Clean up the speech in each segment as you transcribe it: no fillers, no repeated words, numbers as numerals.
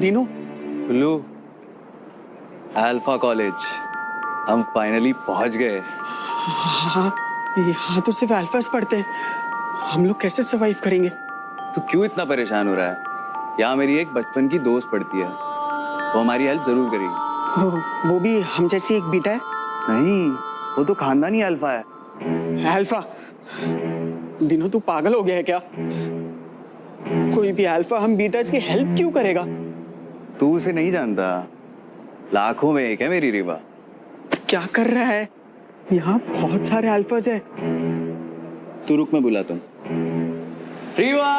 Dinu, blue, alpha college, हम finally पहुंच गए। हाँ, यहाँ तो सिर्फ अल्फास पढ़ते हैं। हम लोग कैसे सरवाइव करेंगे? तू क्यों इतना परेशान हो रहा है? यहाँ मेरी एक बचपन की दोस्त पढ़ती है, वो हमारी हेल्प जरूर करेगी। वो भी हम जैसी एक बीटा है? नहीं, वो तो खानदानी अल्फा है। अल्फा? दीनू, तू पागल हो गया है क्या? कोई भी अल्फा हम बीटास की हेल्प क्यों करेगा? तू उसे नहीं जानता, लाखों में एक है मेरी रीवा। क्या कर रहा है? यहाँ बहुत सारे अल्फाज है। तू रुक, मैं बुलाता हूँ। रीवा!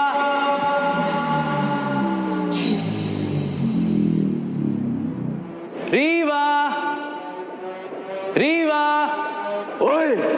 रीवा! रीवा! ओए!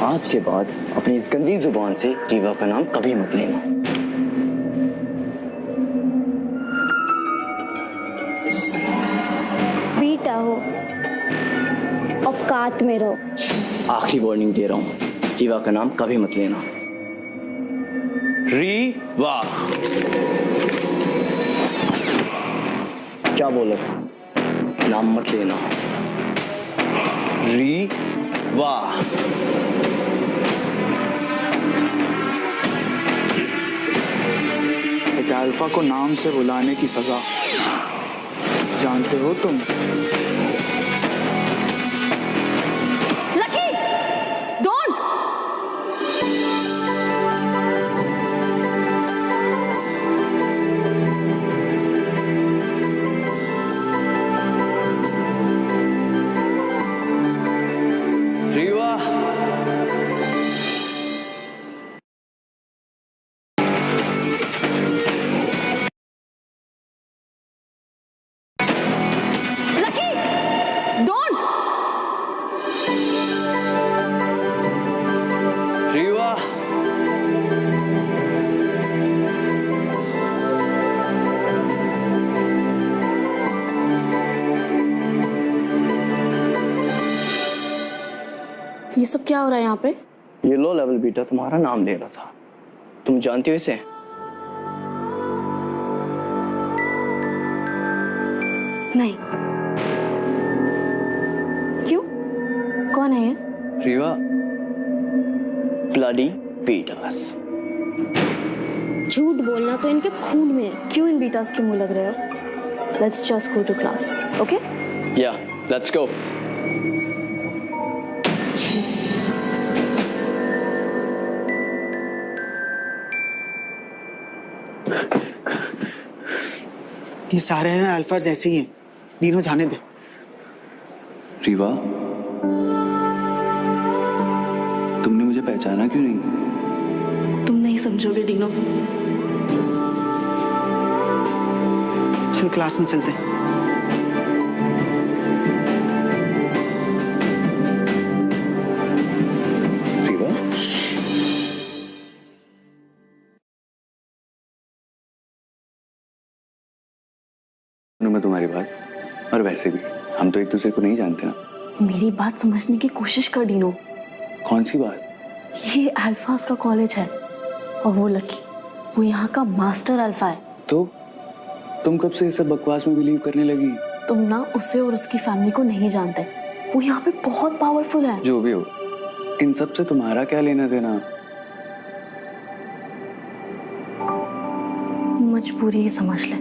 आज के बाद अपनी इस गंदी जुबान से रीवा का नाम कभी मत लेना। बीटा हो, औकात में रहो। आखिरी वार्निंग दे रहा हूँ, रीवा का नाम कभी मत लेना। रीवा! क्या बोला था? नाम मत लेना। रीवा! एक अल्फा को नाम से बुलाने की सजा जानते हो तुम? Lucky, don't! रीवा! रीवा! ये सब क्या हो रहा है यहाँ पे? ये लो लेवल बीटा तुम्हारा नाम ले रहा था। तुम जानती हो इसे? नहीं। क्यों? कौन है ये? रीवा! Bloody betas. झूठ बोलना तो इनके खून में है। क्यों इन बीटास के मुंह लग रहे हो? Let's just go to class, okay? Yeah, let's go. ये सारे हैं अल्फाज ऐसे ही हैं। दीनू, जाने दे। रीवा, तुमने मुझे पहचाना क्यों नहीं? तुम नहीं समझोगे डीनो। चल क्लास में चलते हैं। रीवा, मैं तुम्हारी बात, और वैसे भी हम तो एक दूसरे को नहीं जानते ना। मेरी बात समझने की कोशिश कर डीनो। कौन सी बात? ये अल्फाज का कॉलेज है और वो लकी, वो यहाँ का मास्टर अल्फा है। तो तुम कब से ये सब बकवास में बिलीव करने लगी? तुम ना उसे और उसकी फैमिली को नहीं जानते। वो यहाँ पे बहुत पावरफुल है। जो भी हो, इन सब से तुम्हारा क्या लेना देना? मजबूरी ही समझ ले।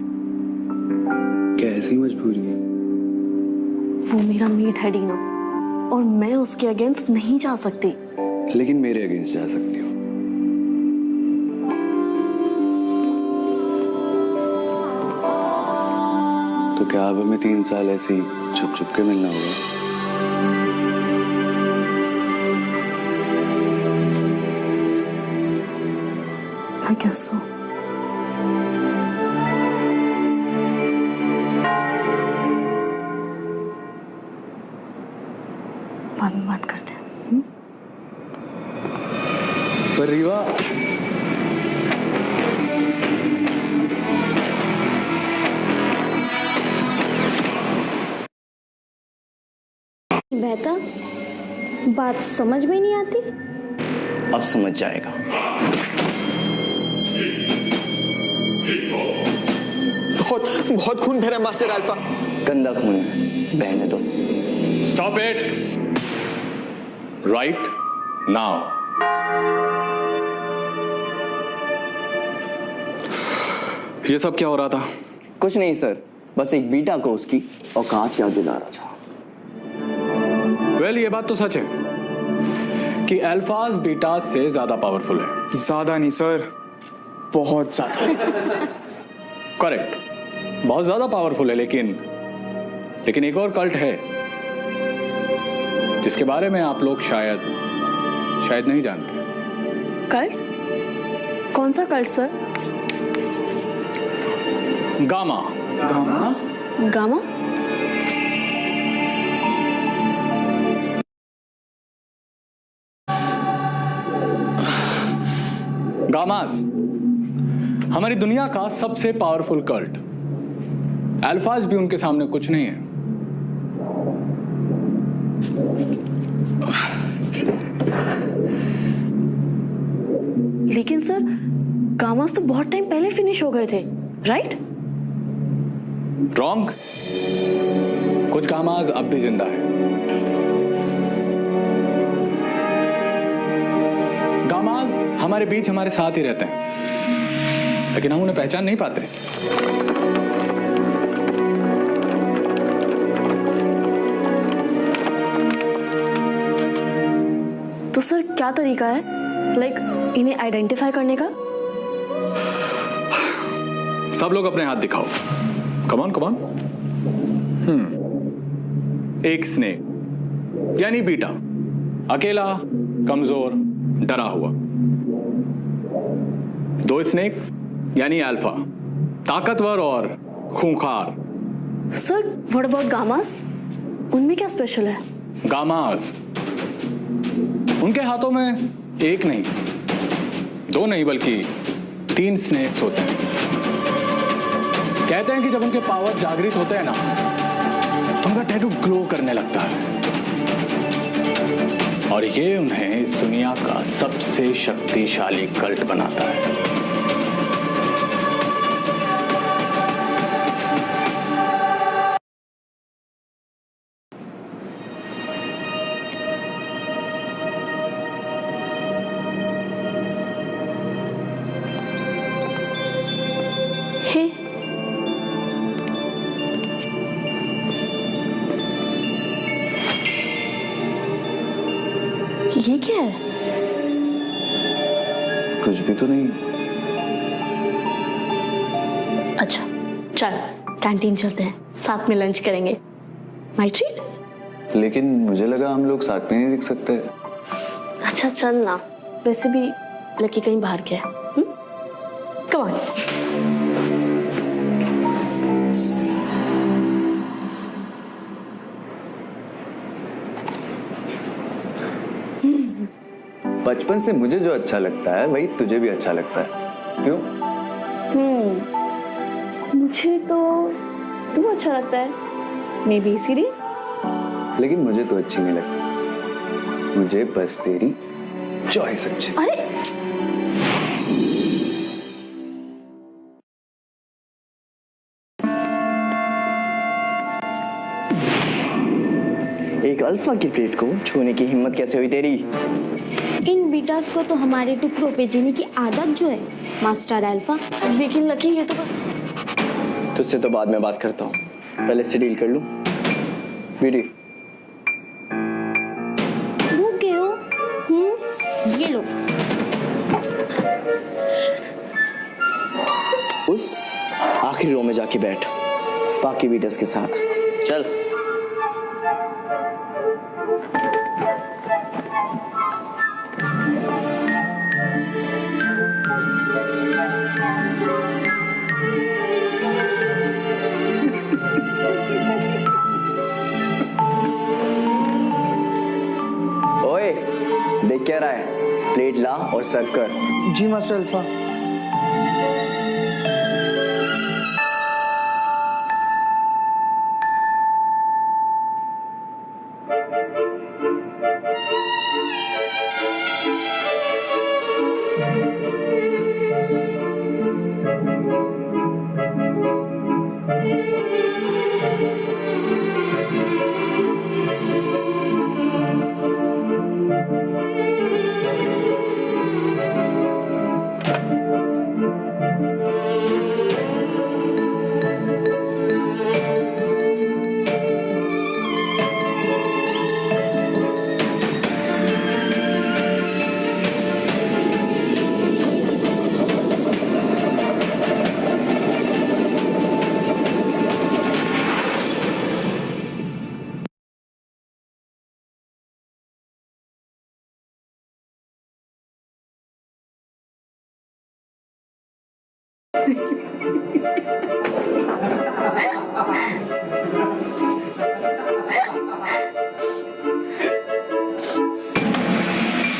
कैसी मजबूरी? वो मेरा मीट है डीनो। और मैं उसके अगेंस्ट नहीं जा सकती। लेकिन मेरे अगेंस्ट जा सकती हो। तो क्या अब हमें 3 साल ऐसे ही छुप छुप के मिलना होगा? I guess so. बात करते हैं। पर रीवा, बेहतर बात समझ में नहीं आती। अब समझ जाएगा। बहुत बहुत खून बह रहा है मास्टर अल्फा। गंदा खून है, बहने दो। Stop it! Right now. ये सब क्या हो रहा था? कुछ नहीं सर, बस एक बीटा को उसकी औकात याद दिला रहा था। वेल, ये बात तो सच है कि अल्फाज बीटाज से ज्यादा पावरफुल है। ज्यादा नहीं सर, बहुत ज्यादा। करेक्ट, बहुत ज्यादा पावरफुल है। लेकिन एक और कल्ट है जिसके बारे में आप लोग शायद नहीं जानते। कल्ट? कौन सा cult sir? Gamma. Gamma? Gamma? Gammas हमारी दुनिया का सबसे पावरफुल कल्ट। अल्फाज भी उनके सामने कुछ नहीं है। लेकिन सर, गामास तो बहुत टाइम पहले फिनिश हो गए थे, राइट? रॉन्ग। कुछ गामाज अब भी जिंदा है। गामाज हमारे बीच हमारे साथ ही रहते हैं, लेकिन हम उन्हें पहचान नहीं पाते। तो सर क्या तरीका है इन्हें आइडेंटिफाई करने का? सब लोग अपने हाथ दिखाओ। Come on. एक स्नेक यानी बीटा, अकेला, कमजोर, डरा हुआ। 2 स्नेक यानी अल्फा, ताकतवर और खूंखार। Sir what about gammas? उनमें क्या स्पेशल है? गामास, उनके हाथों में 1 नहीं, 2 नहीं बल्कि 3 स्नेक्स होते हैं। कहते हैं कि जब उनके पावर जागृत होते हैं ना, तो उनका टैटू ग्लो करने लगता है और ये उन्हें इस दुनिया का सबसे शक्तिशाली कल्ट बनाता है। हे, ये क्या है? कुछ भी तो नहीं। अच्छा चल, कैंटीन चलते हैं, साथ में लंच करेंगे। My treat. लेकिन मुझे लगा हम लोग साथ में नहीं दिख सकते। अच्छा चल ना, वैसे भी लकी कहीं बाहर गया है। Come on. बचपन से मुझे जो अच्छा लगता है वही तुझे भी अच्छा लगता है, क्यों? मुझे तो तू अच्छा लगता है, मे बी इसीलिए। लेकिन मुझे तो अच्छी नहीं लगती, मुझे बस तेरी चॉइस अच्छी। अरे एक अल्फा की प्लेट को छूने की हिम्मत कैसे हुई तेरी? इन बीटास को तो हमारे टुकड़ों पे जीने की आदत जो है मास्टर अल्फा। लेकिन लकी ये तो बस। तुझसे तो बाद में बात करता हूँ, पहले से डील कर लूँ। बीडी। उस आखिरी रो में जाके बैठ बाकी बीटर्स के साथ। चल। ओए, देख क्या रहा है? प्लेट ला और सर्व कर। जी मास्टर अल्फा।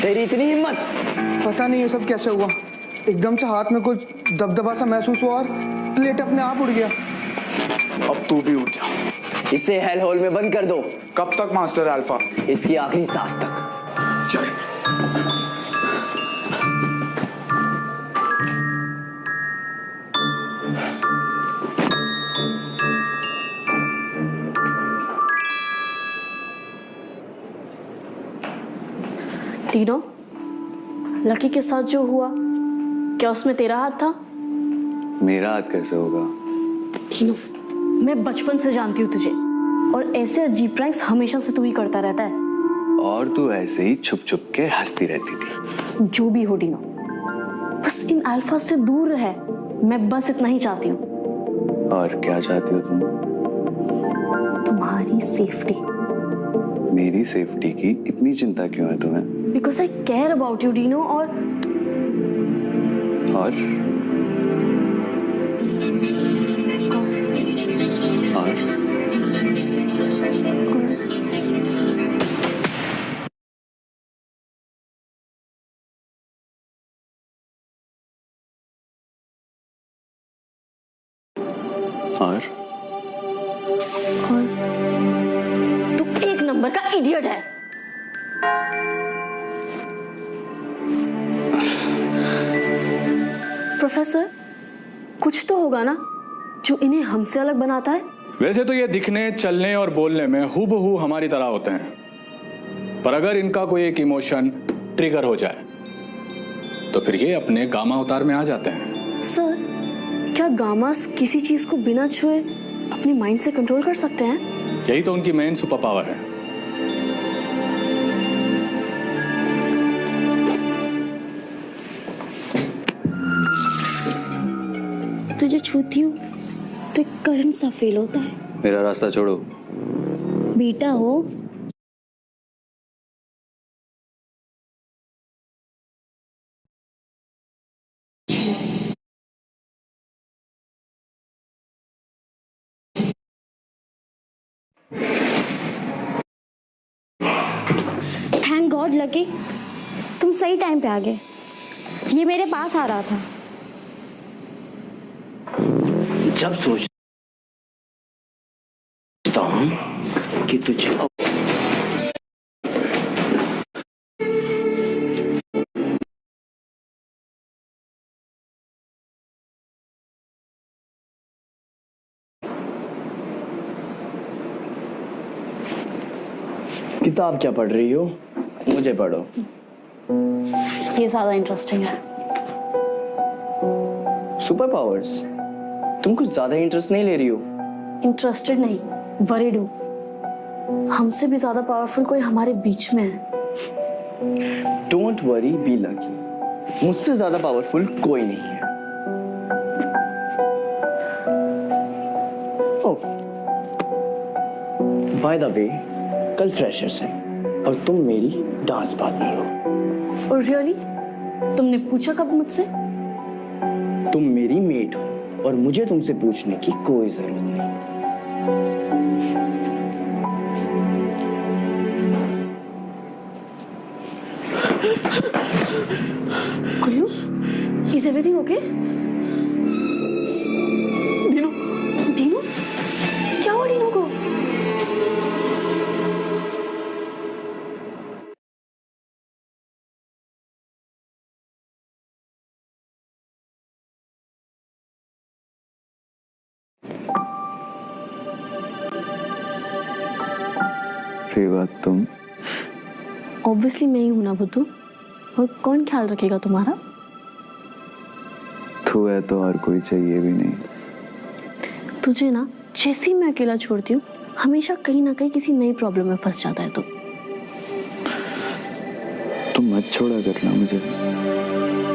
तेरी इतनी हिम्मत? पता नहीं ये सब कैसे हुआ, एकदम से हाथ में कुछ दबदबा सा महसूस हुआ और प्लेट अपने आप उड़ गया। अब तू भी उठ जा। इसे हेल होल में बंद कर दो। कब तक मास्टर अल्फा? इसकी आखिरी सांस तक। चल। टीनो, लकी के साथ जो हुआ, क्या उसमें तेरा हाथ था? मेरा हाथ कैसे होगा? टीनो, मैं बचपन से जानती हूँ तुझे, और ऐसे अजीब प्रैंक्स हमेशा से तू ही करता रहता है। और तू ऐसे ही छुप छुप के हंसती रहती थी। जो भी हो टीनो, बस इन अल्फा से दूर रहे, मैं बस इतना ही चाहती हूँ। और क्या चाहती हो तुम? तुम्हारी सेफ्टी। मेरी सेफ्टी की इतनी चिंता क्यों है तुम्हें? Because I care about you टीनो। और तू एक नंबर का इडियट है। प्रोफेसर, कुछ तो होगा ना जो इन्हें हमसे अलग बनाता है? वैसे तो ये दिखने, चलने और बोलने में हूबहू हमारी तरह होते हैं, पर अगर इनका कोई एक इमोशन ट्रिगर हो जाए तो फिर ये अपने गामा अवतार में आ जाते हैं। सर, क्या गामास किसी चीज को बिना छुए अपने माइंड से कंट्रोल कर सकते हैं? यही तो उनकी मेन सुपर पावर है। तुझे छूती हूँ तो एक करंट सा फील होता है। मेरा रास्ता छोड़ो। बेटा हो। थैंक गॉड लकी, तुम सही टाइम पे आ गए। ये मेरे पास आ रहा था। जब सोचता हूं कि तुझे किताब क्या पढ़ रही हो? मुझे पढ़ो। ये ज्यादा इंटरेस्टिंग है। Super powers? तुम कुछ ज्यादा इंटरेस्ट नहीं ले रही हो? इंटरेस्टेड नहीं, वरीड हूँ। हमसे भी ज्यादा पावरफुल कोई हमारे बीच में है। Don't worry, be lucky. मुझसे ज्यादा पावरफुल कोई नहीं है। बाय द वे, कल फ्रेशर्स है और तुम मेरी डांस पार्टनर हो। और रियली तुमने पूछा कब मुझसे? तुम मेरी मेट हो और मुझे तुमसे पूछने की कोई जरूरत नहीं। Kullu, is everything okay? Dinu, Dinu, क्या हुआ दीनू को? रेवा, तुम? ऑब्वियसली मैं ही हूं ना बुद्धू, और कौन ख्याल रखेगा तुम्हारा? तू है तो और कोई चाहिए भी नहीं। तुझे ना जैसे ही मैं अकेला छोड़ती हूँ हमेशा कहीं ना कहीं किसी नई प्रॉब्लम में फंस जाता है तू। तुम मत छोड़ा करना मुझे।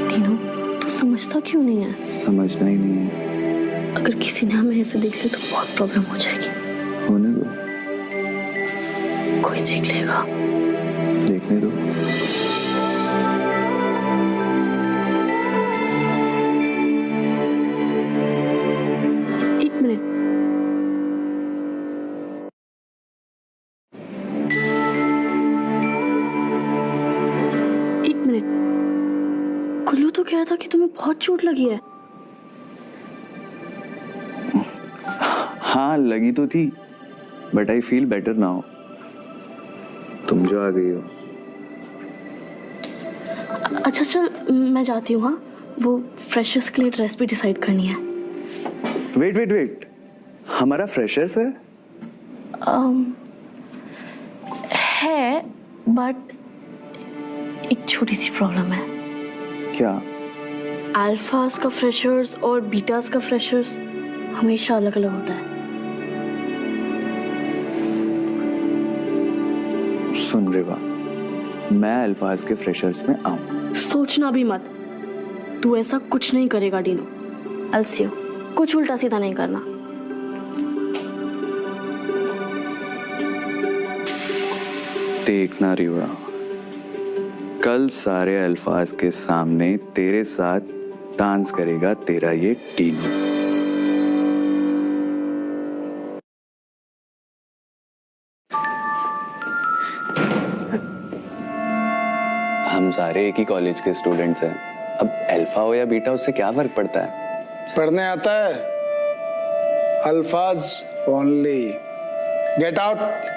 दीनू, तू समझता क्यों नहीं है? समझना ही नहीं है। अगर किसी ने हमें ऐसे देख लिया तो बहुत प्रॉब्लम हो जाएगी। होने दो, कोई देख लेगा। देखने दो। एक मिनट, एक मिनट। कुल्लू तो कह रहा था कि तुम्हें बहुत चोट लगी है। हाँ, लगी तो थी, but I feel better now. तुम जो आ गई हो। अच्छा चल, मैं जाती हूँ। हाँ, वो फ्रेशर्स के लिए ड्रेस भी डिसाइड करनी है। वेट वेट वेट, हमारा फ्रेशर्स है? है, बट एक छोटी सी प्रॉब्लम है। क्या? अल्फास का फ्रेशर्स और बीटास का फ्रेशर्स हमेशा अलग अलग होता है। सुन रेवा, मैं अल्फाज के फ्रेशर्स में आऊं। सोचना भी मत, तू ऐसा कुछ नहीं करेगा डीनू। अलसियो, कुछ उल्टा सीधा नहीं करना। देखना रेवा, कल सारे अल्फाज के सामने तेरे साथ डांस करेगा तेरा ये टीनू। हम सारे एक ही कॉलेज के स्टूडेंट्स हैं। अब अल्फा हो या बीटा, उससे क्या फर्क पड़ता है? पढ़ने आता है? अल्फाज ओनली। Get out.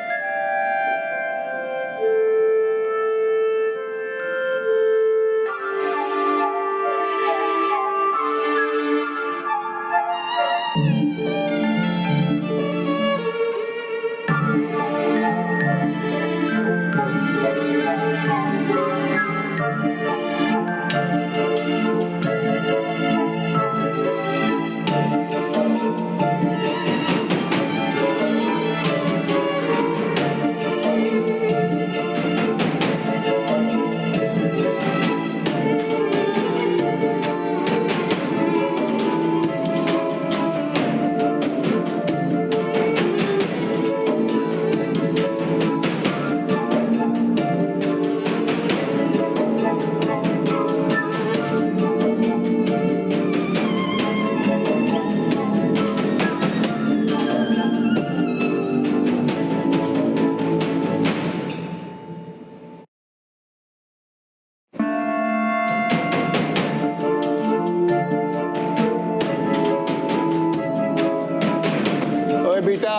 बेटा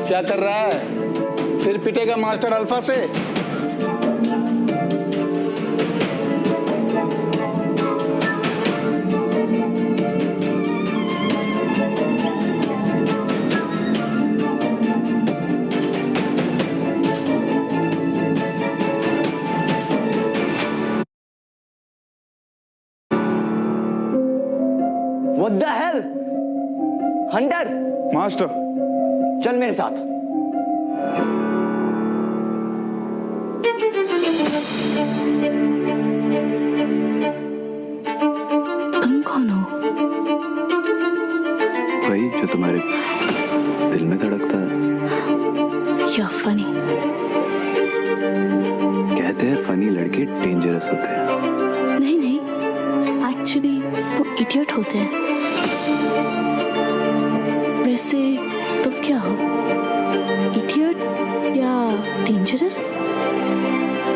क्या कर रहा है? फिर पिटेगा मास्टर अल्फा से? What the hell? Hunter, master चल मेरे साथ। तुम कौन हो? वही जो तुम्हारे दिल में धड़कता है। You're funny. कहते हैं फनी लड़के डेंजरस होते हैं। नहीं नहीं, एक्चुअली वो इडियट होते हैं। वैसे तुम क्या हो, इडियट या डेंजरस?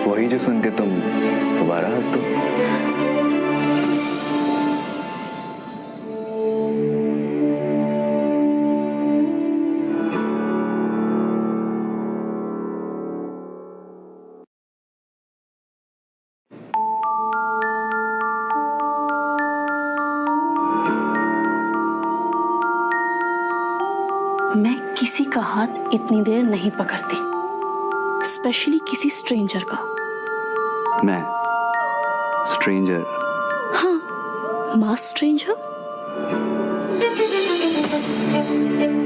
वही जो सुन के तुम दोबारा हंस दो। मैं किसी का हाथ इतनी देर नहीं पकड़ती, स्पेशली किसी स्ट्रेंजर का। मैं स्ट्रेंजर? हाँ, मास स्ट्रेंजर।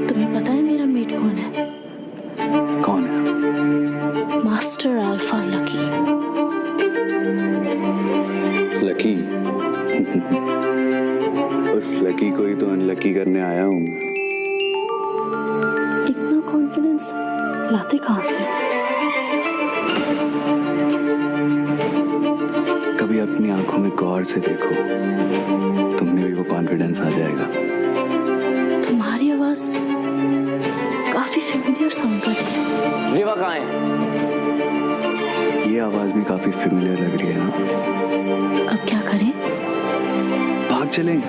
तुम्हें पता है मेरा मेट कौन है? कौन है? Master Alpha lucky. लकी? उस लकी को ही तो अनलकी करने आया हूँ मैं। इतना कॉन्फिडेंस लाते कहाँ से? कभी अपनी आंखों में गौर से देखो, तुमने भी वो कॉन्फिडेंस आ जाएगा। तुम्हारी आवाज काफी फेमिलियर साउंड कर रही है। रिवा कहाँ है? ये आवाज भी काफी फेमिलियर लग रही है ना? अब क्या करें? भाग चलें।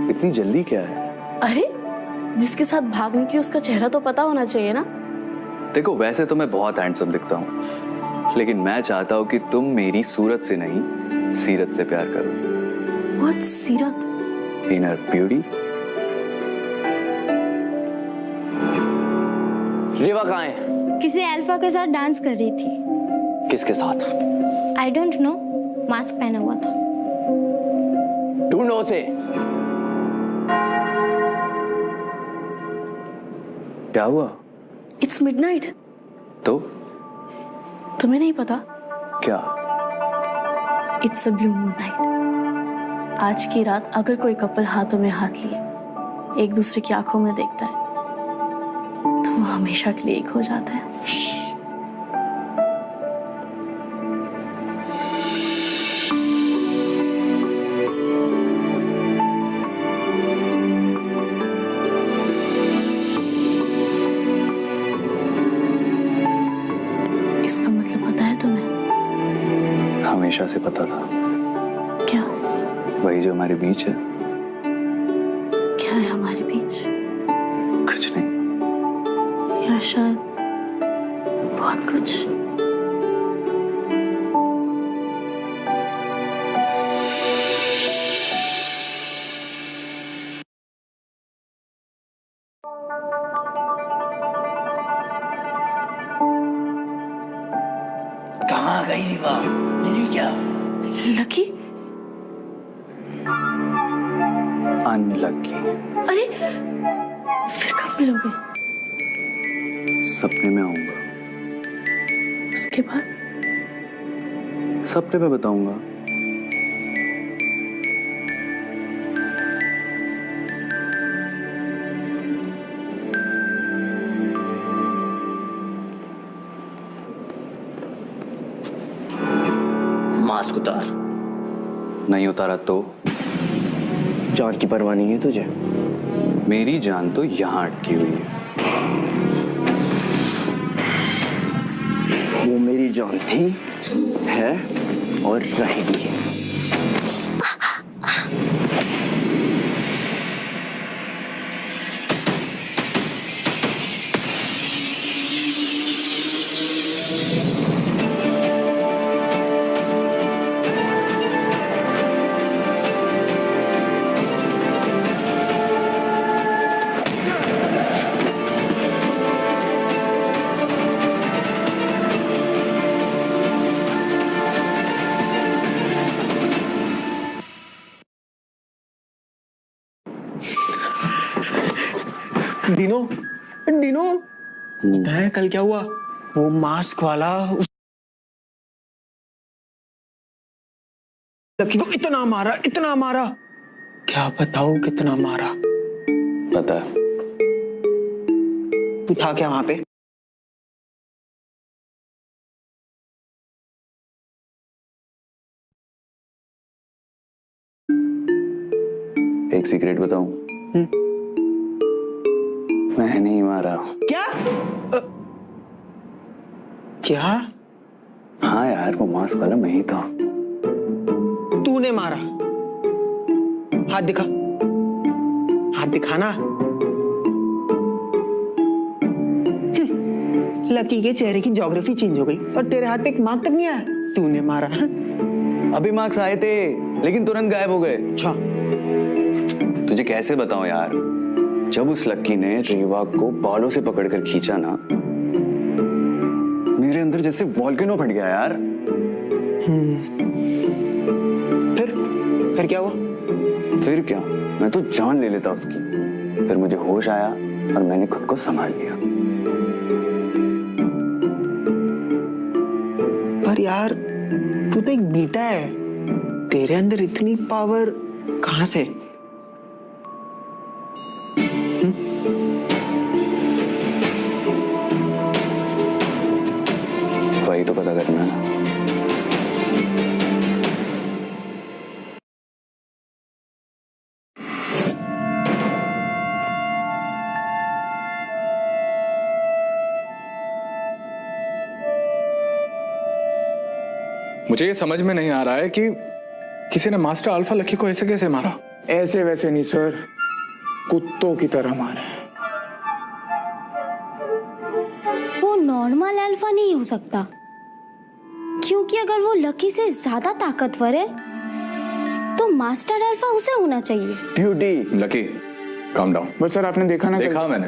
इतनी जल्दी क्या है? अरे, जिसके साथ भाग निकली उसका चेहरा तो पता होना चाहिए ना। देखो, वैसे तो मैं बहुत हैंडसम दिखता हूँ, लेकिन मैं चाहता हूँ कि तुम मेरी सूरत से नहीं, सीरत से प्यार करो। What सीरत? Inner beauty. रिवा कहाँ है? किसी अल्फा के साथ डांस कर रही थी। किसके साथ? आई डोंट नो, मास्क पहना हुआ था। ढूंढो उसे। क्या हुआ? It's midnight. तो तुम्हें नहीं पता? क्या? It's a blue moon night. आज की रात अगर कोई कपल हाथों में हाथ लिए एक दूसरे की आंखों में देखता है तो वो हमेशा के लिए एक हो जाता है। इसका मतलब पता है तुम्हें? हमेशा से पता था। क्या? वही जो हमारे बीच है। क्या है हमारे बीच? कुछ नहीं। या शायद बहुत कुछ। कहाँ गई रिवा? मिली क्या? लकी? अनलकी। अरे, फिर कब मिलोगे? सपने में आऊंगा। उसके बाद? सपने में बताऊंगा। मास्क उतार। नहीं उतारा तो? जान की परवाह नहीं है तुझे? मेरी जान तो यहाँ अटकी हुई है। वो मेरी जान थी, है और रहेगी। डिनो है कल क्या हुआ? वो मास्क वाला लकी को इतना मारा, क्या बताऊं कितना मारा। पता है। तू था क्या वहां पे? एक सीक्रेट बताऊं? मैं नहीं मारा। क्या? हाँ यार, वो मास्क वाला मैं ही था। तूने मारा? हाथ दिखाना। लकी के चेहरे की ज्योग्राफी चेंज हो गई और तेरे हाथ पे एक मार्क तक नहीं आया। तूने मारा? अभी मार्क्स आए थे लेकिन तुरंत गायब हो गए। अच्छा। तुझे कैसे बताऊं यार, जब उस लक्की ने रीवा को बालों से पकड़कर खींचा ना, मेरे अंदर जैसे वॉल्केनो फट गया यार। फिर क्या हुआ? फिर क्या, मैं तो जान ले लेता उसकी। फिर मुझे होश आया और मैंने खुद को संभाल लिया। पर यार तू तो एक बीटा है, तेरे अंदर इतनी पावर कहां से? वही तो पता करना है। मुझे ये समझ में नहीं आ रहा है कि किसी ने मास्टर अल्फा लकी को ऐसे कैसे मारा। ऐसे वैसे नहीं सर, कुत्तों की तरह मारे। वो नॉर्मल अल्फा नहीं हो सकता, क्योंकि अगर वो लकी से ज्यादा ताकतवर है तो मास्टर अल्फा उसे होना चाहिए। ब्यूटी। Lucky calm down. बस सर आपने देखा ना? देखा मैंने,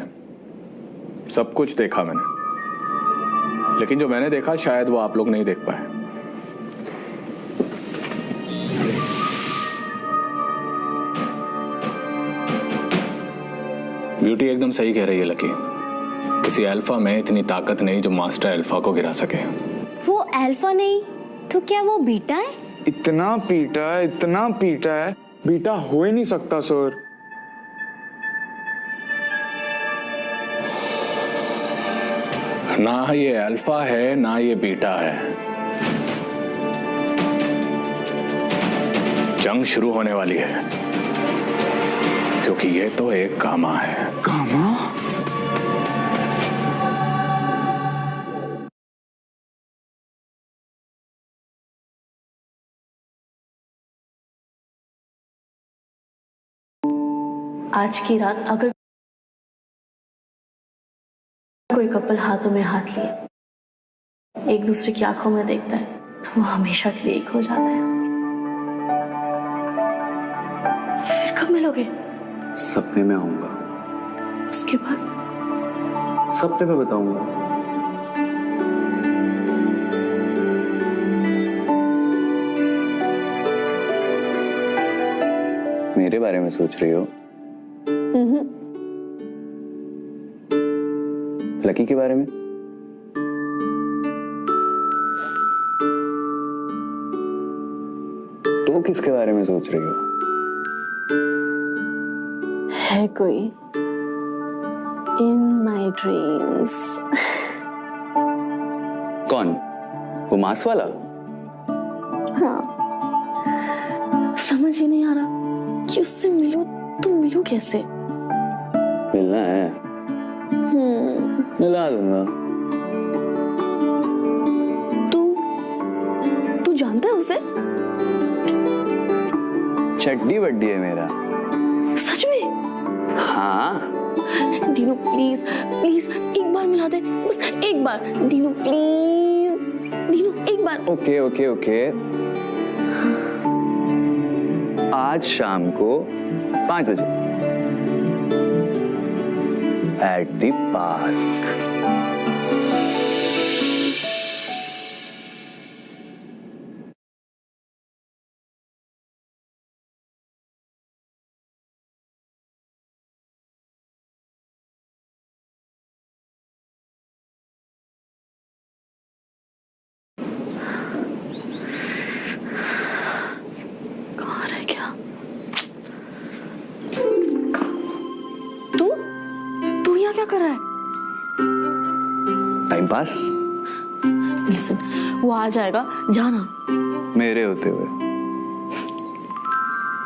सब कुछ देखा मैंने, लेकिन जो मैंने देखा शायद वो आप लोग नहीं देख पाए। ब्यूटी एकदम सही कह रही है लकी, किसी अल्फा में इतनी ताकत नहीं जो मास्टर अल्फा को गिरा सके। वो अल्फा नहीं तो क्या वो बीटा है? इतना पीटा है, बीटा हो ही नहीं सकता सर। ना ये अल्फा है ना ये बीटा है। जंग शुरू होने वाली है, क्योंकि ये तो एक गामा है। गामा? आज की रात अगर कोई कपल हाथों में हाथ लिए एक दूसरे की आंखों में देखता है तो वो हमेशा के लिए एक हो जाता है। फिर कब मिलोगे? सपने में आऊंगा, उसके बाद? सपने में बताऊंगा। मेरे बारे में सोच रही हो? लकी के बारे में? तो किसके बारे में सोच रही हो? है कोई इन माई ड्रीम्स। कौन? वो मांस वाला? हाँ, समझ ही नहीं आ रहा कि उससे मिलूं तो मिलूं कैसे। मिलना है? मिला दूंगा। तू जानता है उसे? चड्डी बड्डी है मेरा। सच में? हाँ। डीनू प्लीज प्लीज एक बार मिला दे, बस एक बार। डीनू प्लीज, डीनू एक बार। ओके ओके ओके, आज शाम को 5 बजे at the park. Time pass listen, वो आ जाएगा, जाना। मेरे होते हुए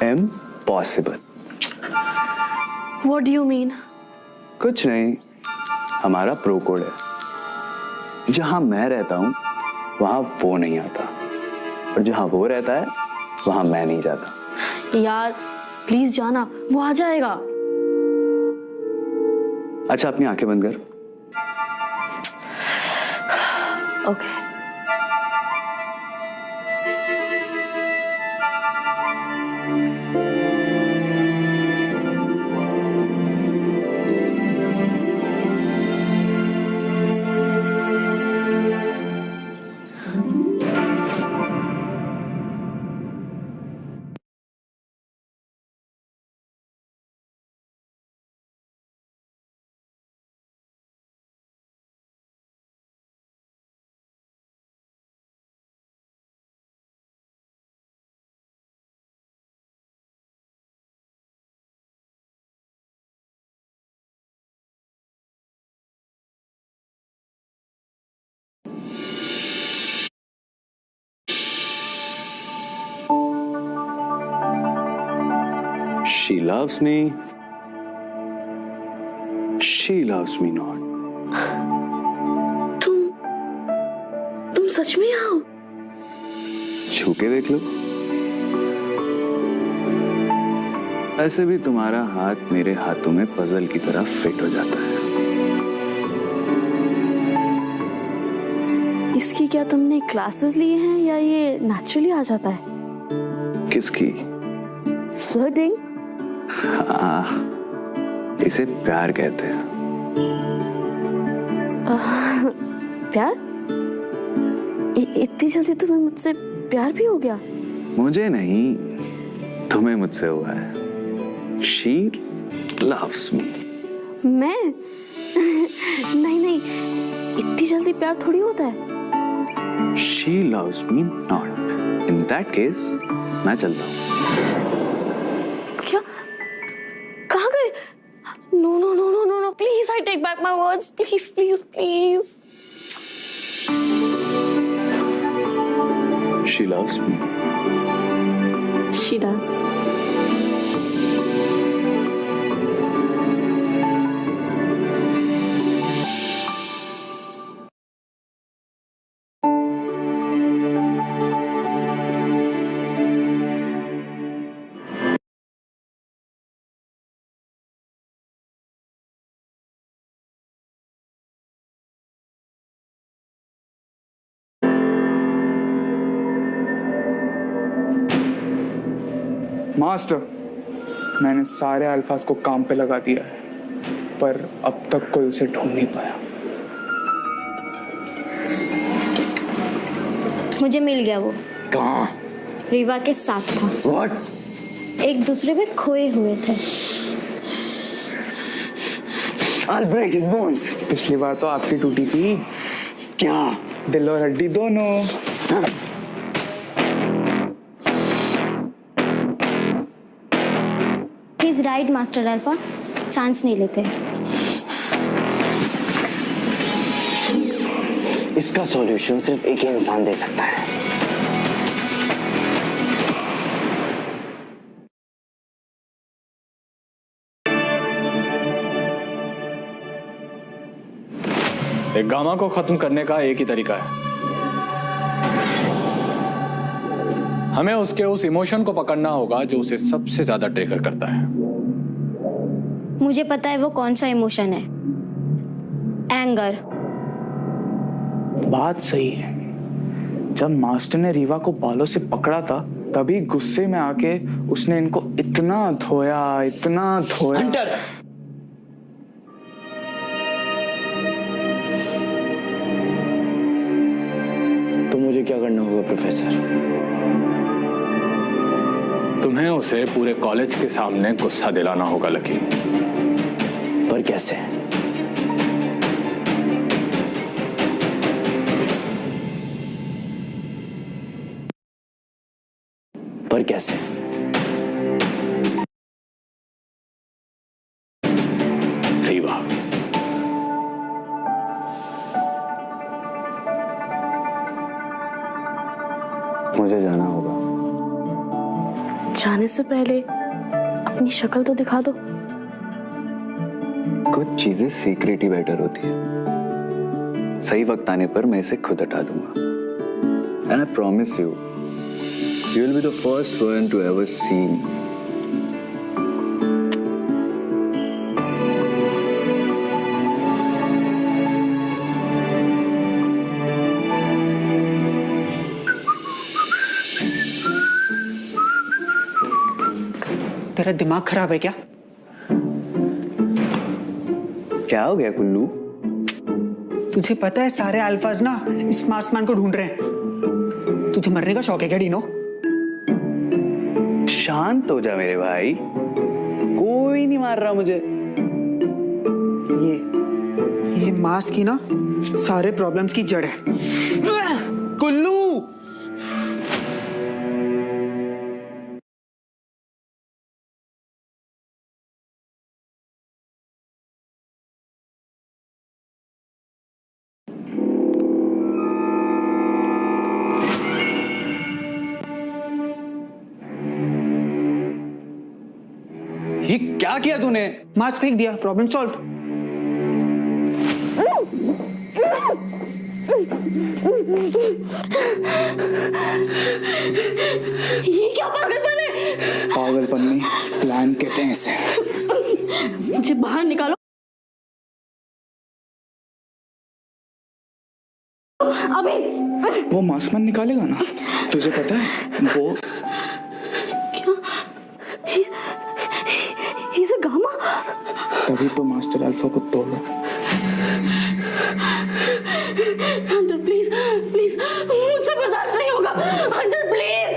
impossible. What do you mean? कुछ नहीं, हमारा प्रो कोड है। जहां मैं रहता हूं वहां वो नहीं आता, और जहां वो रहता है वहां मैं नहीं जाता। यार प्लीज जाना, वो आ जाएगा। अच्छा अपनी आंखें बंद कर। Okay. She loves me. She loves me not. तुम सच में आओ? छू के देख लो। ऐसे भी तुम्हारा हाथ मेरे हाथों में पजल की तरह फिट हो जाता है। इसकी क्या तुमने क्लासेस लिए हैं या ये नेचुरली आ जाता है? किसकी? फ्लर्टिंग? हाँ, इसे प्यार कहते हैं। प्यार? इतनी जल्दी तुम्हें मुझसे प्यार भी हो गया? मुझे नहीं, तुम्हें मुझसे हुआ है। She loves me. मैं? नहीं नहीं, इतनी जल्दी प्यार थोड़ी होता है। She loves me not. In that case, मैं चलता हूँ। क्या? कहाँ गए? No no no no no no! Please, I take back my words. Please please please. She loves me. She does. Master, मैंने सारे अल्फाज को काम पे लगा दिया है, पर अब तक कोई उसे ढूंढ नहीं पाया। मुझे मिल गया वो। कहाँ? रीवा के साथ था। What? एक दूसरे में खोए हुए थे। I'll break his bones. पिछली बार तो आपकी टूटी थी। क्या? दिल और हड्डी दोनों। He's right, master alpha. Chance नहीं लेते। इसका सॉल्यूशन सिर्फ एक ही इंसान दे सकता है। एक गामा को खत्म करने का एक ही तरीका है, हमें उसके उस इमोशन को पकड़ना होगा जो उसे सबसे ज्यादा ट्रिगर करता है। मुझे पता है वो कौन सा इमोशन है। एंगर। बात सही है। जब मास्टर ने रीवा को बालों से पकड़ा था, तभी गुस्से में आके उसने इनको इतना धोया, इतना धोया। हंटर! तो मुझे क्या करना होगा प्रोफेसर? तुम्हें उसे पूरे कॉलेज के सामने गुस्सा दिलाना होगा लकी। पर कैसे? पर कैसे? रीवा, मुझे जाना होगा। जाने से पहले अपनी शक्ल तो दिखा दो। कुछ चीजें सीक्रेट ही बेटर होती है। सही वक्त आने पर मैं इसे खुद हटा दूंगा। And I promise you, you will be the first one to ever see me. तेरा दिमाग खराब है क्या? क्या हो गया कुल्लू? तुझे पता है सारे अल्फाज ना इस मास्कमैन को ढूंढ रहे हैं। तुझे मरने का शौक है क्या डीनो? शांत हो जा मेरे भाई, कोई नहीं मार रहा मुझे। ये मास्क ही ना सारे प्रॉब्लम्स की जड़ है। कुल्लू ये क्या किया तूने? मास्क फेंक दिया, प्रॉब्लम सॉल्व। ये क्या पागलपन है? पागलपन नहीं, प्लान कहते हैं इसे। मुझे बाहर निकालो अभी। वो मास्कमैन निकालेगा ना, तुझे पता है वो क्या? He's a gamma? तभी तो मास्टर अल्फा को तोड़ा। हंटर प्लीज प्लीज, मुझसे बर्दाश्त नहीं होगा। हंटर प्लीज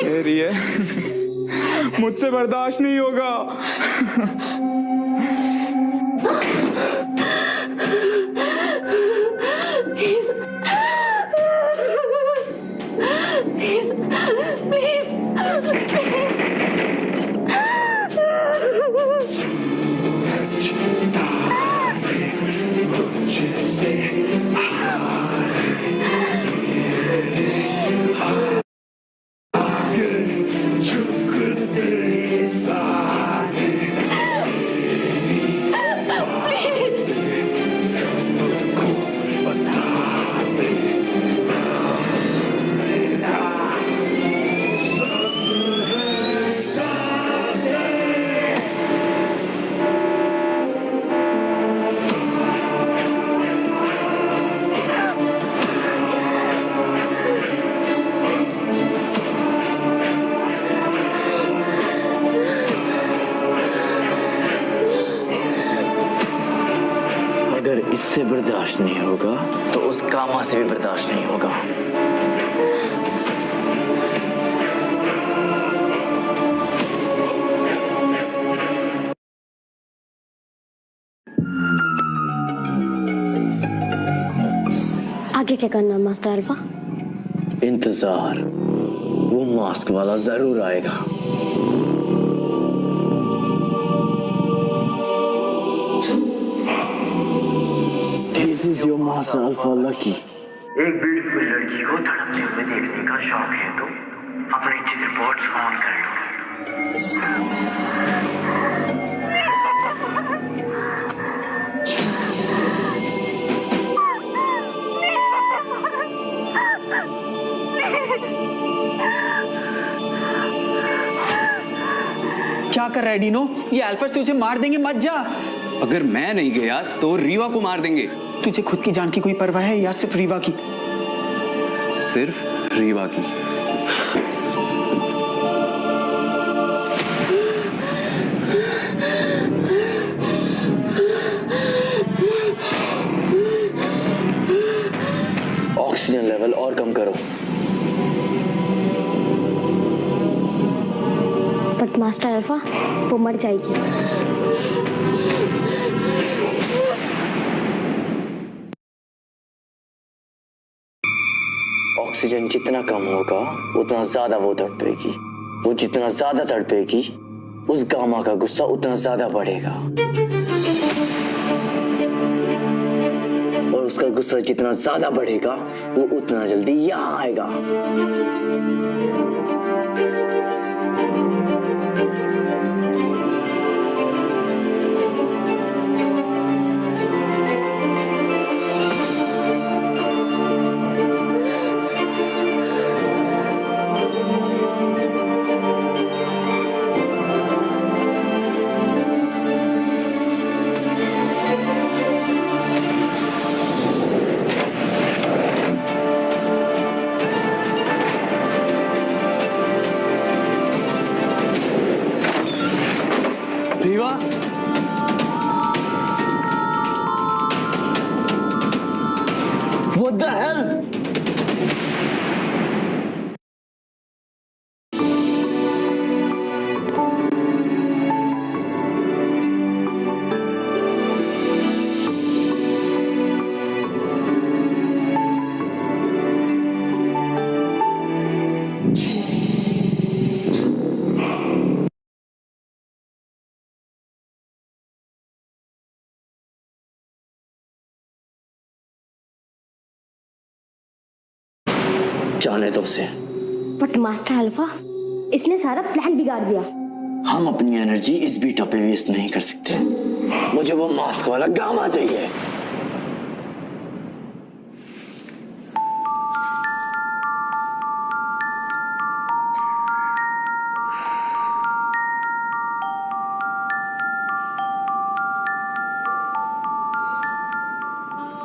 कह रही है मुझसे बर्दाश्त नहीं होगा। अगर इससे बर्दाश्त नहीं होगा तो उस गामा से भी बर्दाश्त नहीं होगा। आगे क्या करना मास्टर अल्फा? इंतजार, वो मास्क वाला जरूर आएगा। This is your master Alpha Lucky. एक ब्यूटीफुल लड़की को तड़पते हुए देखने का शौक है तो अपने चित्र बोर्ड्स ऑन कर लो। क्या कर रहा है डीनो? ये अल्फाज तुझे मार देंगे, मत जा। अगर मैं नहीं गया तो रीवा को मार देंगे। तुझे खुद की जान की कोई परवाह है या सिर्फ रीवा की? सिर्फ रीवा की। ऑक्सीजन लेवल और कम करो। बट मास्टर अल्फा वो मर जाएगी। ऑक्सीजन जितना कम होगा उतना ज्यादा वो तड़पेगी। वो जितना ज्यादा तड़पेगी उस गामा का गुस्सा उतना ज्यादा बढ़ेगा और उसका उसका गुस्सा जितना ज्यादा बढ़ेगा वो उतना जल्दी यहाँ आएगा। Rewa, What the hell? जाने दो उसे। बट मास्टर अल्फा, इसने सारा प्लान बिगाड़ दिया। हम अपनी एनर्जी इस बीटा पे वेस्ट नहीं कर सकते। मुझे वो मास्क वाला गामा चाहिए।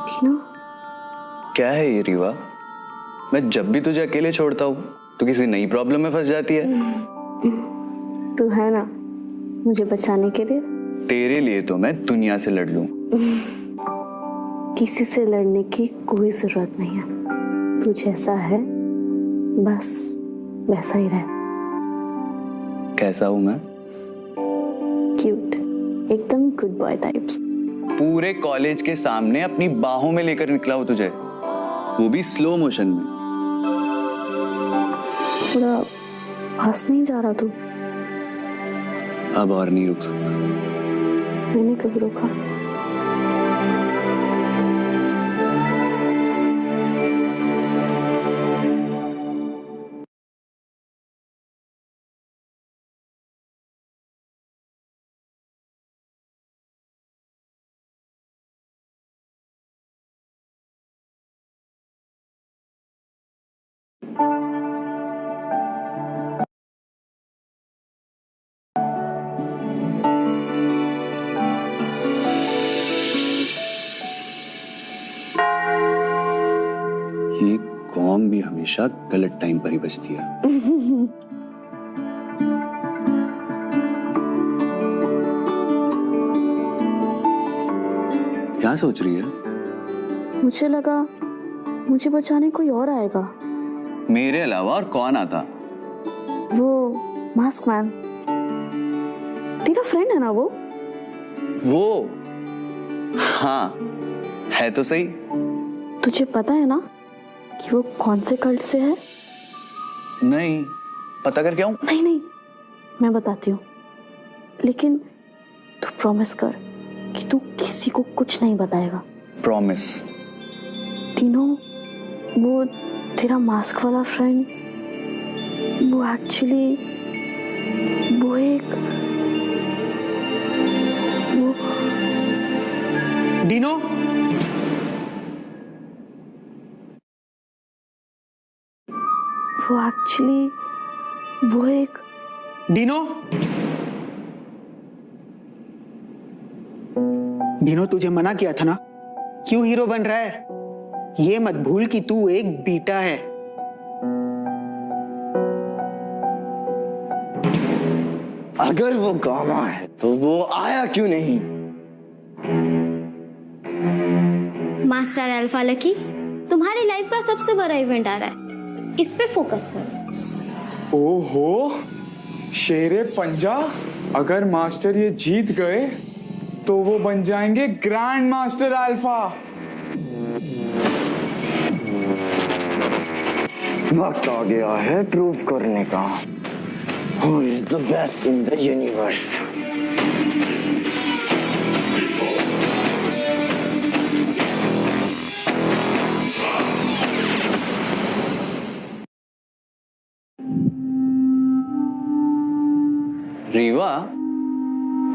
तीनों, क्या है ये रीवा? मैं जब भी तुझे अकेले छोड़ता हूँ तो किसी नई प्रॉब्लम में फंस जाती है। तू है ना मुझे बचाने के लिए। तेरे लिए तो मैं दुनिया से लड़ लूं। किसी से लड़ने की कोई जरूरत नहीं है। तू जैसा है बस वैसा ही रह। कैसा हूं मैं? क्यूट, एकदम गुड बॉय टाइप्स। पूरे कॉलेज के सामने अपनी बाहों में लेकर निकला हूं तुझे, वो भी स्लो मोशन में। थोड़ा पास नहीं जा रहा तू? अब और नहीं रुक सकता। मैंने कब रोका? ये कॉम भी हमेशा गलत टाइम पर ही बजती है। क्या सोच रही है? मुझे लगा मुझे बचाने कोई और आएगा। मेरे अलावा और कौन आता? वो मास्क मैन, तेरा फ्रेंड है ना वो? हाँ है तो सही। तुझे पता है ना कि वो कौन से कल्ट से है? नहीं पता कर क्या हूं? नहीं, मैं बताती हूँ, लेकिन तू प्रॉमिस कर कि तू किसी को कुछ नहीं बताएगा। प्रॉमिस। तीनों, वो तेरा मास्क वाला फ्रेंड, वो एक्चुअली वो डीनो, वो एक डीनो, तुझे मना किया था ना, क्यों हीरो बन रहा है? ये मत भूल कि तू एक बीटा है। अगर वो गामा है तो वो आया क्यों नहीं? मास्टर अल्फा लकी, तुम्हारी लाइफ का सबसे बड़ा इवेंट आ रहा है, इस पे फोकस करो। ओहो, शेरे पंजा, अगर मास्टर ये जीत गए तो वो बन जाएंगे ग्रैंड मास्टर अल्फा। वक्त आ गया है प्रूव करने का। Who is the best in the universe?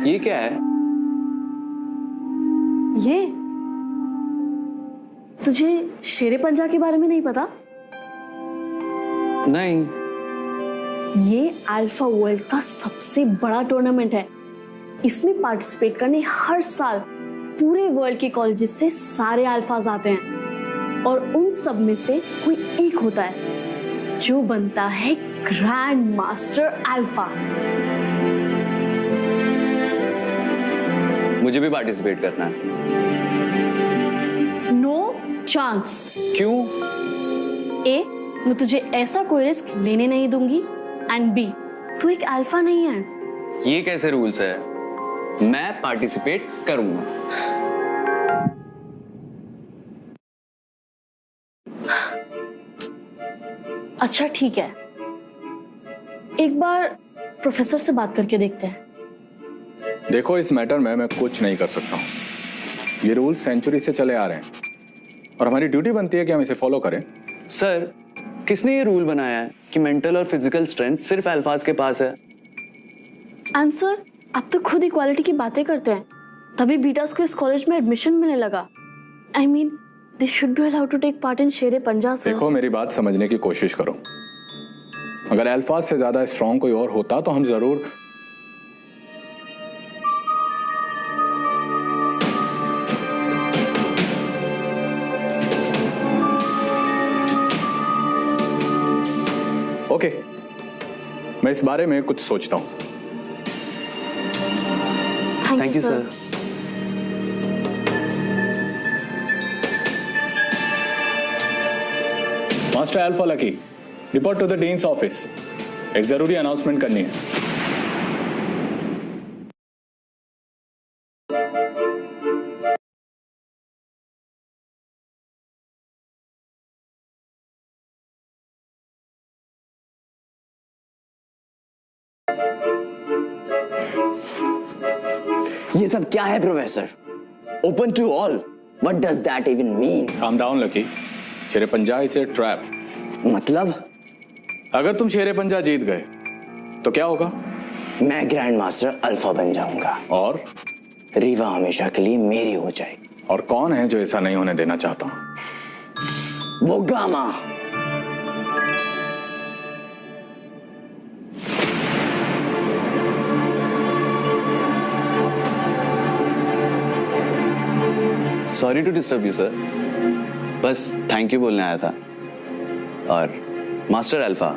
ये क्या है? ये तुझे शेरे पंजा के बारे में नहीं पता? नहीं। ये अल्फा वर्ल्ड का सबसे बड़ा टूर्नामेंट है। इसमें पार्टिसिपेट करने हर साल पूरे वर्ल्ड के कॉलेजेस से सारे अल्फाज आते हैं और उन सब में से कोई एक होता है जो बनता है ग्रैंड मास्टर अल्फा। मुझे भी पार्टिसिपेट करना है। No chance. क्यों? ए, मैं तुझे ऐसा कोई रिस्क लेने नहीं दूंगी एंड बी, तू एक अल्फा नहीं है। ये कैसे रूल्स है? मैं पार्टिसिपेट करूंगा। अच्छा ठीक है, एक बार प्रोफेसर से बात करके देखते हैं। देखो, इस मैटर में मैं कुछ नहीं कर सकता हूं। ये रूल सेंचुरी से चले आ रहे हैं और हमारी ड्यूटी बनती है कि हम इसे फॉलो करें। सर, किसने ये रूल बनाया है कि मेंटल और फिजिकल स्ट्रेंथ सिर्फ अल्फाज के पास है? आंसर, आप तो खुद इक्वालिटी की बातें करते हैं, तभी बीटास को इस कॉलेज में एडमिशन मिलने लगा। I mean, they should be allowed to take part in Shere Panja sir. देखो, मेरी बात समझने की कोशिश करो। अगर अल्फाज से ज्यादा स्ट्रांग कोई और होता तो हम जरूर। ओके, मैं इस बारे में कुछ सोचता हूं। Thank you sir. Master Alpha Lucky, report to the dean's office. एक जरूरी अनाउंसमेंट करनी है। ये सब क्या है professor? Open to all, what does that even mean? Calm down Lucky, Shere Panja is a trap. मतलब? अगर तुम शेरे पंजा जीत गए तो क्या होगा? मैं ग्रैंड मास्टर अल्फा बन जाऊंगा और रीवा हमेशा के लिए मेरी हो जाएगी। और कौन है जो ऐसा नहीं होने देना चाहता? वो Gamma. Sorry to disturb you sir, बस थैंक यू बोलने आया था। और मास्टर अल्फा,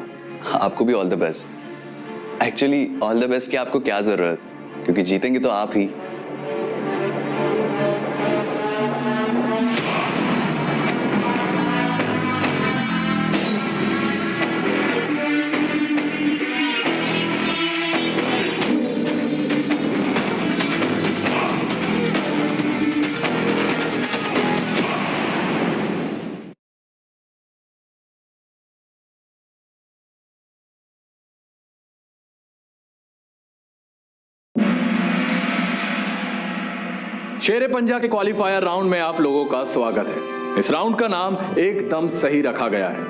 आपको भी all the best. Actually all the best की आपको क्या जरूरत, क्योंकि जीतेंगे तो आप ही। शेरे पंजा के क्वालिफायर राउंड में आप लोगों का स्वागत है। इस राउंड का नाम एकदम सही रखा गया है,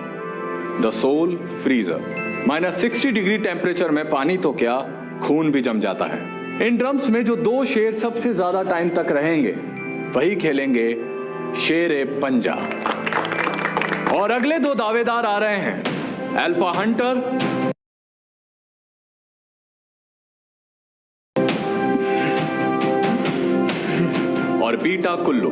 the soul freezer. -60 degree temperature में पानी तो क्या, खून भी जम जाता है। इन ड्रम्स में जो 2 शेर सबसे ज्यादा टाइम तक रहेंगे वही खेलेंगे शेरे पंजा। और अगले 2 दावेदार आ रहे हैं, अल्फा हंटर और बीटा कुल्लू।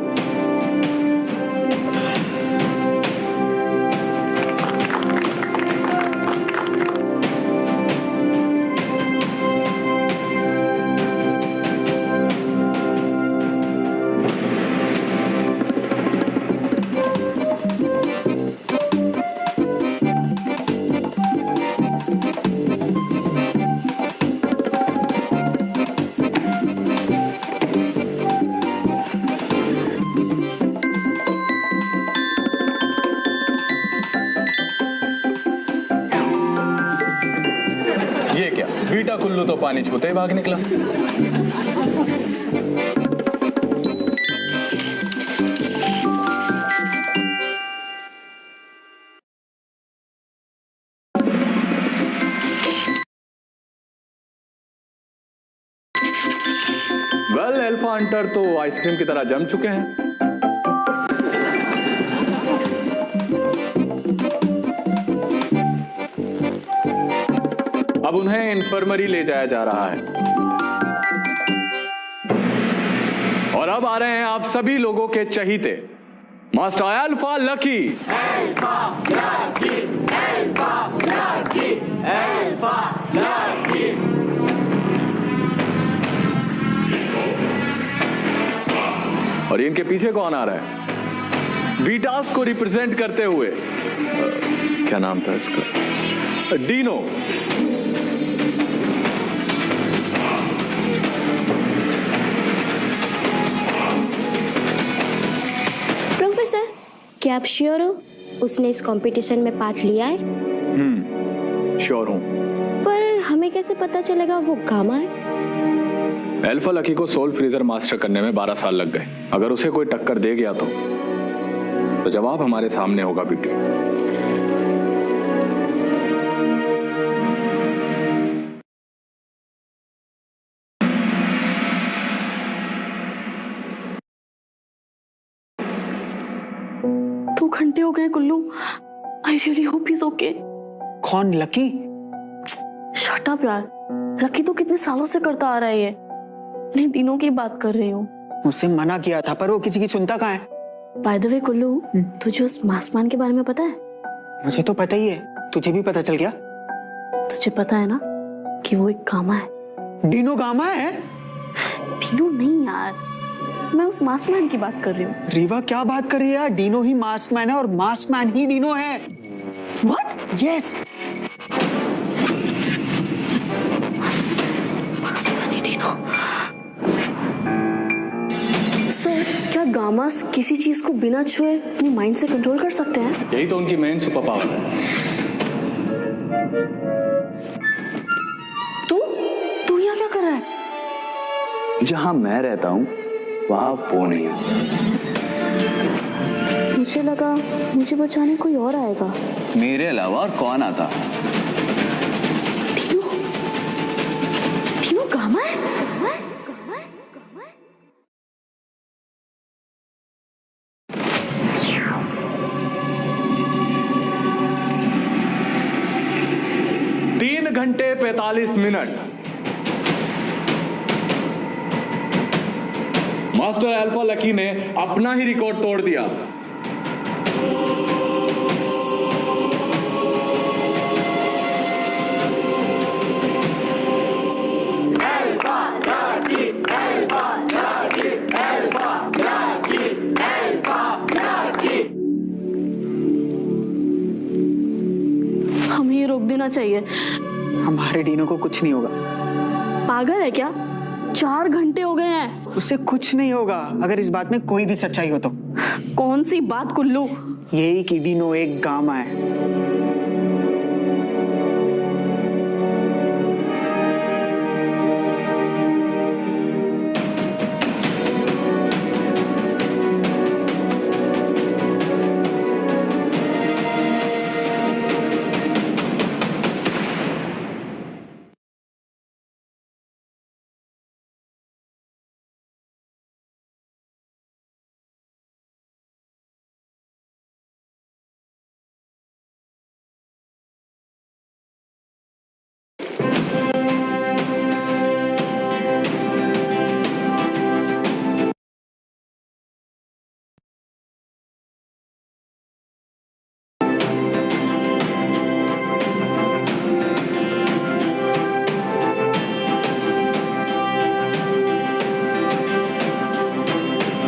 ये क्या, बीटा कुल्लू तो पानी छूते ही भाग निकला। मास्टर तो आइसक्रीम की तरह जम चुके हैं। अब उन्हें इन्फर्मरी ले जाया जा रहा है और अब आ रहे हैं आप सभी लोगों के चहीते master Alpha Lucky. Alpha Lucky, Alpha Lucky, Alpha Lucky. और इनके पीछे कौन आ रहा है? बीटास को रिप्रेजेंट करते हुए क्या नाम था इसका? डीनो। प्रोफेसर, क्या आप श्योर हो उसने इस कंपटीशन में पार्ट लिया है? श्योर हूं। पर हमें कैसे पता चलेगा वो गामा है? अल्फा लकी को सोल फ्रीजर मास्टर करने में 12 साल लग गए। अगर उसे कोई टक्कर दे गया तो जवाब हमारे सामने होगा बेटी। घंटे हो गए Kullu. I really hope he is okay. कौन? लकी? शट अप यार। लकी तो कितने सालों से करता आ रहा है ये। मैं डीनो की बात कर रही हूँ। उससे मना किया था पर वो किसी की सुनता कहाँ है। बाय द वे कुल्लू, तुझे उस मास्कमैन के बारे में पता है? मुझे तो पता ही है, तुझे भी पता चल गया? तुझे पता है ना कि वो एक गामा है। डीनो गामा है? डीनो नहीं यार, मैं उस मास्कमैन की बात कर रही हूँ। रीवा क्या बात कर रही है यार? डीनो ही मास्कमैन है और मास्कमैन ही डीनो है। What? Yes. Maskman he Dino. Sir, क्या गामास किसी चीज को बिना छुए अपनी माइंड से कंट्रोल कर सकते हैं? यही तो उनकी मेन सुपर पावर है। तू यहाँ क्या कर रहा है? जहां मैं रहता हूं वहां वो नहीं है। मुझे लगा मुझे बचाने कोई और आएगा। मेरे अलावा और कौन आता? डीनो गामा है? तीन घंटे 45 मिनट मास्टर अल्फा लकी ने अपना ही रिकॉर्ड तोड़ दिया। Alpha Lucky, Alpha Lucky, Alpha Lucky, Alpha lucky. हमें ये रोक देना चाहिए। हमारे डीनो को कुछ नहीं होगा। पागल है क्या? 4 घंटे हो गए हैं। उससे कुछ नहीं होगा अगर इस बात में कोई भी सच्चाई हो तो। कौन सी बात कुल्लू? यही कि डीनो एक गामा है।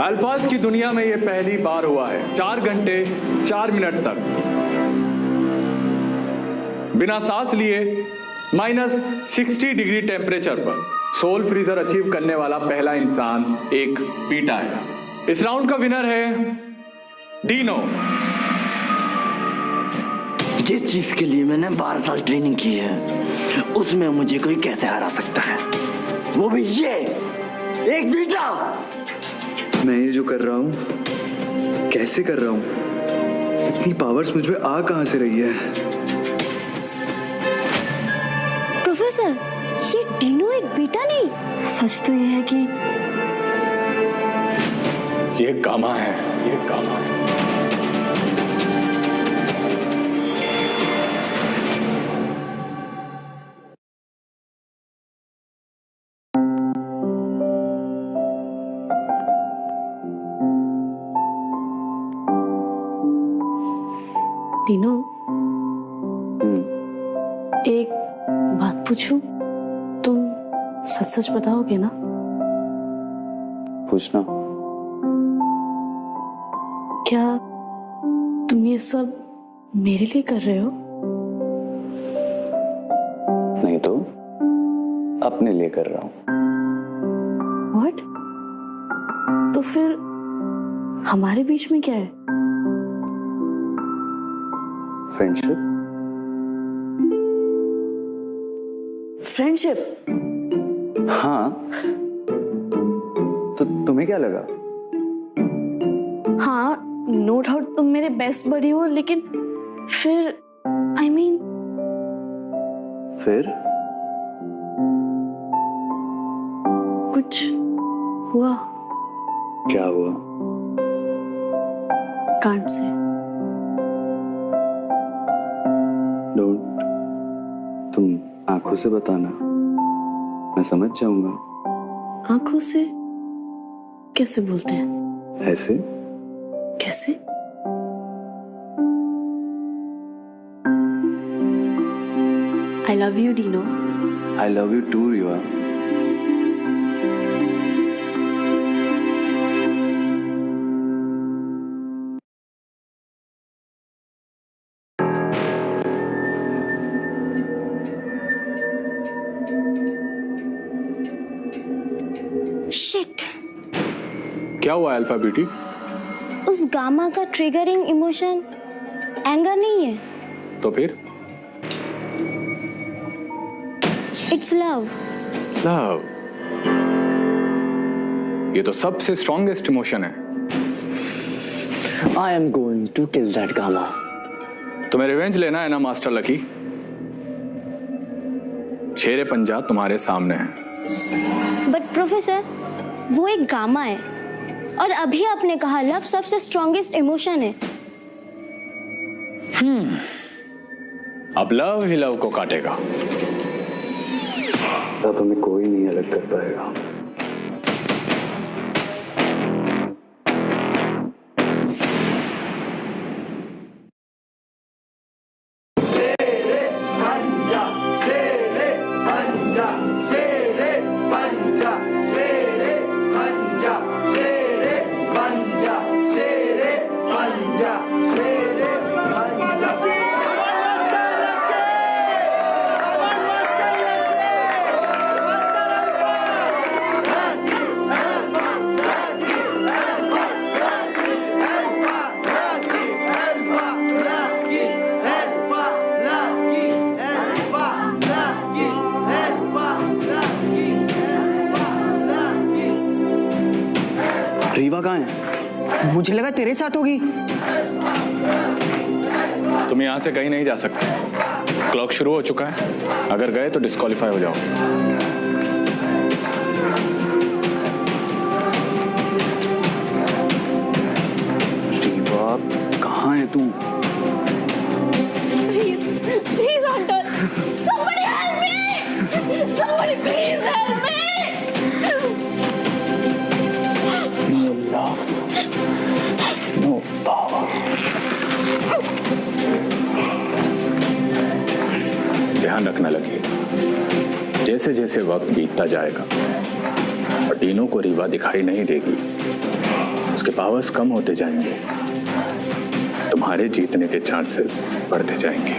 अल्फाज की दुनिया में यह पहली बार हुआ है। 4 घंटे 4 मिनट तक बिना सांस लिए -60 डिग्री टेम्परेचर पर सोल फ्रीजर अचीव करने वाला पहला इंसान एक बीटा है। इस राउंड का विनर है डीनो। जिस चीज के लिए मैंने 12 साल ट्रेनिंग की है उसमें मुझे कोई कैसे हरा सकता है, वो भी ये एक बीटा। मैं ये जो कर रहा हूँ कैसे कर रहा हूँ? इतनी पावर्स मुझ में आ कहां से रही है? प्रोफेसर, ये डीनो एक बेटा नहीं। सच तो ये है कि ये गामा है, ये गामा है। टीनो, एक बात पूछूं? तुम सच सच बताओगे ना? पूछना। क्या तुम ये सब मेरे लिए कर रहे हो? नहीं तो अपने लिए कर रहा हूं। What? तो फिर हमारे बीच में क्या है? फ्रेंडशिप। फ्रेंडशिप? हाँ, तो तुम्हें क्या लगा? हाँ, नो डाउट तुम मेरे बेस्ट बडी हो, लेकिन फिर I mean, फिर कुछ हुआ? क्या हुआ? Can't say. डोंट। तुम आंखों से बताना, मैं समझ जाऊंगा। आंखों से कैसे बोलते हैं? ऐसे। कैसे? I love you, Dino. I love you too, Riva. Shit, क्या हुआ अल्फा बेटी? उस गामा का ट्रिगरिंग इमोशन एंगर नहीं है, तो फिर? It's love. लव। ये तो सबसे स्ट्रॉन्गेस्ट इमोशन है। I am going to kill that Gamma. तुम्हें रिवेंज लेना है ना मास्टर लकी? शेरे पंजा तुम्हारे सामने है। बट प्रोफेसर, वो एक गामा है और अभी आपने कहा लव सबसे स्ट्रॉन्गेस्ट इमोशन है। अब लव ही लव को काटेगा। अब हमें कोई नहीं अलग कर पाएगा। रीवा कहाँ है? मुझे लगा तेरे साथ होगी। तुम यहाँ से कहीं नहीं जा सकते। क्लॉक शुरू हो चुका है, अगर गए तो डिस्क्वालीफाई हो जाओ। रीवा कहाँ है तू? Please, Hunter, somebody help me! Somebody please help me! No love, no power. ध्यान रखना लगी, जैसे जैसे वक्त बीतता जाएगा और टीनो को रीवा दिखाई नहीं देगी, उसके पावर्स कम होते जाएंगे, तुम्हारे जीतने के चांसेस बढ़ते जाएंगे।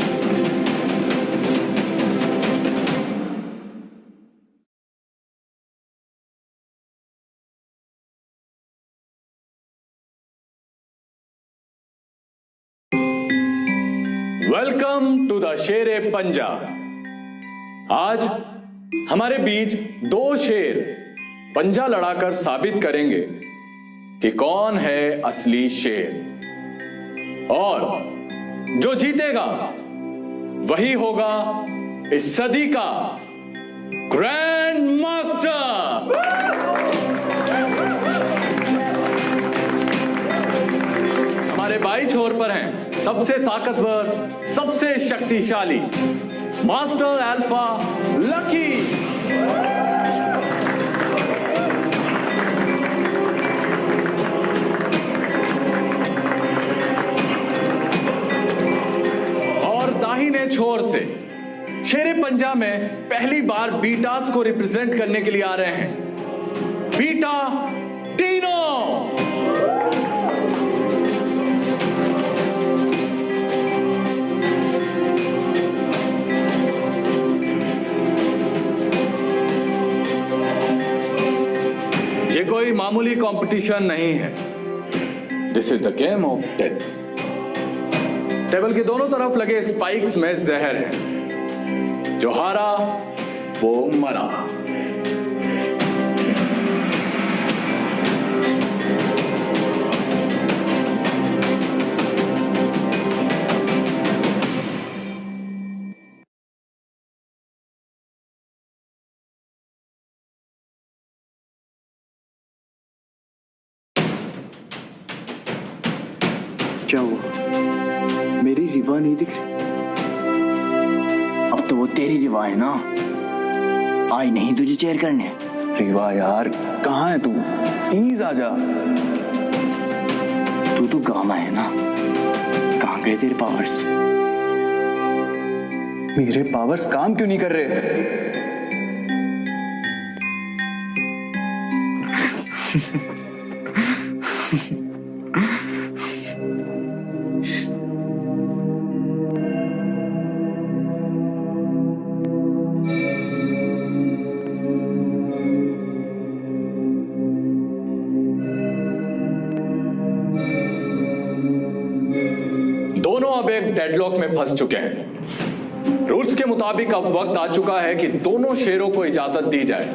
वेलकम टू द शेरे पंजा। आज हमारे बीच दो शेर पंजा लड़ाकर साबित करेंगे कि कौन है असली शेर, और जो जीतेगा वही होगा इस सदी का ग्रैंड मास्टर। बाई छोर पर हैं सबसे ताकतवर, सबसे शक्तिशाली मास्टर अल्फा लकी। और दाहिने छोर से शेरे पंजा में पहली बार बीटास को रिप्रेजेंट करने के लिए आ रहे हैं बीटा टीनो। ये कोई मामूली कंपटीशन नहीं है, this is the game of death. Table के दोनों तरफ लगे स्पाइक्स में जहर है, जो हारा वो मरा। क्या हुआ? मेरी रिवा नहीं दिख रही? अब तो वो तेरी रिवा है ना, आई नहीं तुझे चेयर करने। रिवा यार कहाँ है तू? प्लीज आजा। तू तो गामा है ना, कहाँ गए तेरे पावर्स? मेरे पावर्स काम क्यों नहीं कर रहे? दोनों अब एक डेडलॉक में फंस चुके हैं। रूल्स के मुताबिक अब वक्त आ चुका है कि दोनों शेरों को इजाजत दी जाए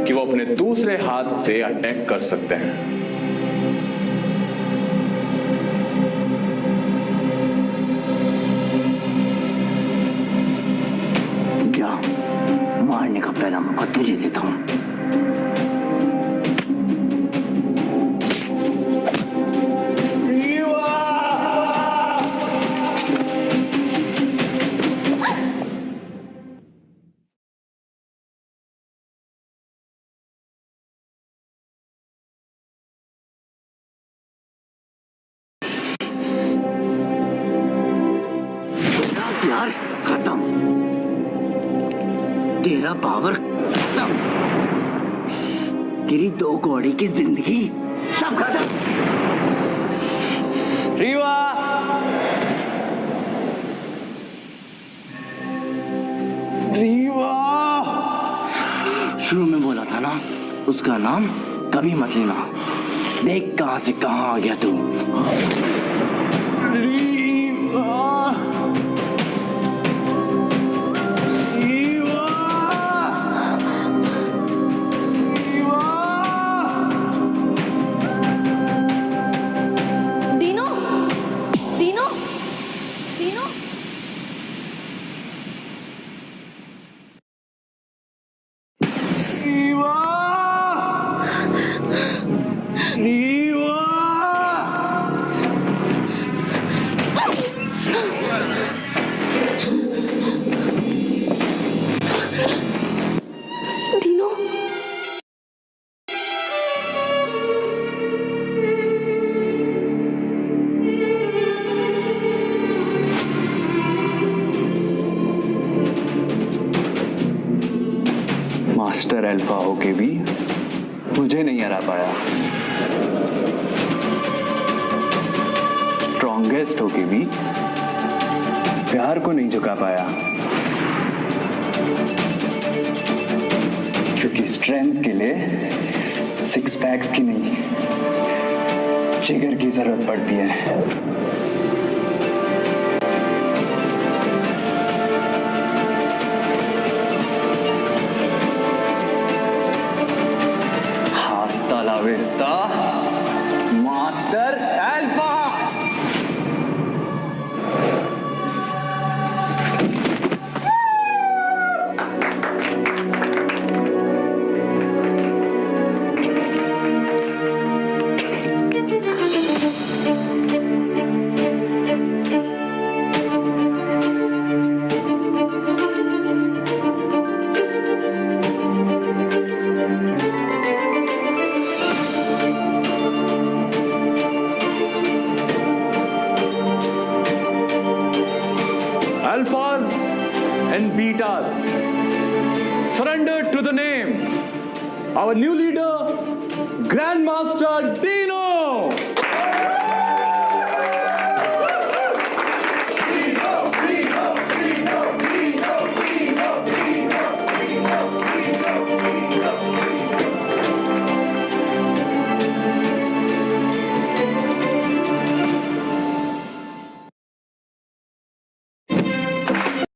कि वो अपने दूसरे हाथ से अटैक कर सकते हैं। जा, मारने का पहला मौका तुझे देता हूं। प्यार खत्म, तेरा पावर खत्म, तेरी 2 कौड़ी की जिंदगी सब खत्म। रिवा रिवा शुरू में बोला था ना, उसका नाम कभी मत लेना। देख कहां से कहां आ गया तू। Dino, Dino, Dino. Dino, master alpha होके भी मुझे नहीं हरा पाया, स्ट्रॉन्गेस्ट होके भी प्यार को नहीं झुका पाया, क्योंकि स्ट्रेंथ के लिए 6 पैक्स की नहीं, जिगर की जरूरत पड़ती है। हास्ता ला विस्ता master Alpha. our new leader, Grandmaster Dino.